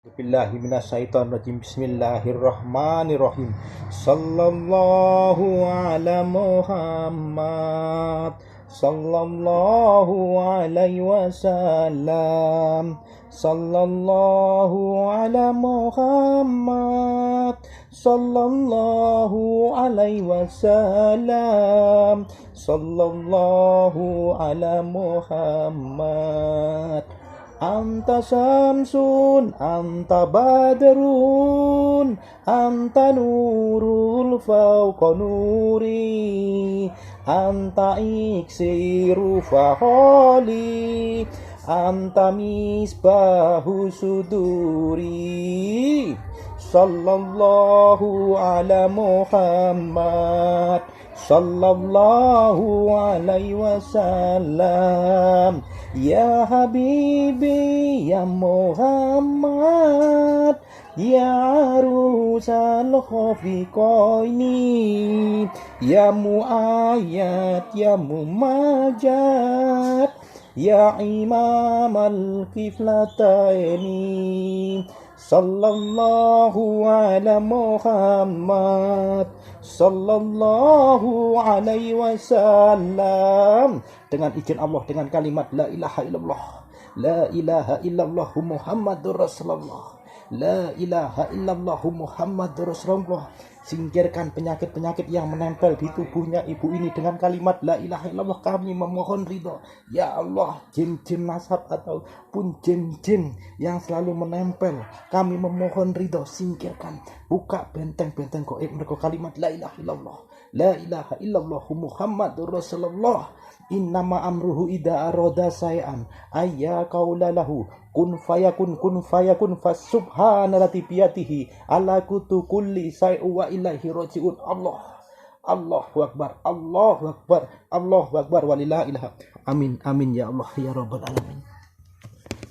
Billahi minasyaitonirrajim. Bismillahirrahmanirrahim. Sallallahu ala Muhammad. Sallallahu alaihi wasallam. Sallallahu ala Muhammad. Sallallahu alaihi wasallam. Sallallahu ala Muhammad. Anta samsun, anta badrun, anta nurul fauqa nuri, anta iksiru faholi, anta misbahu suduri. Sallallahu ala Muhammad, sallallahu alaihi wasallam. Ya Habibi, ya Muhammad, ya arusal khafiqaini, ya mu'ayyad, ya mumajad, ya imam al-qiflataini. Sallallahu ala Muhammad, sallallahu alaihi wasallam. Dengan izin Allah, dengan kalimat la ilaha illallah, la ilaha illallah Muhammadur Rasulullah, la ilaha illallah Muhammadur Rasulullah. Singkirkan penyakit-penyakit yang menempel di tubuhnya ibu ini dengan kalimat la ilaha illallah. Kami memohon ridho, ya Allah, jin-jin nasab ataupun jin-jin yang selalu menempel, kami memohon ridho, singkirkan. Buka benteng-benteng gaib mereka kalimat la ilaha illallah, la ilaha illallah Muhammadur Rasulullah. Innama amruhu ida aroda say'an ayya qaulalahu kun fayakun fasubhanalati biyatihi ala kutu kulli say'u wa ilaihi raji'un. Allahu akbar, Allahu akbar, Allahu akbar, walillahi ilaha. Amin amin ya Allah ya rabbal alamin.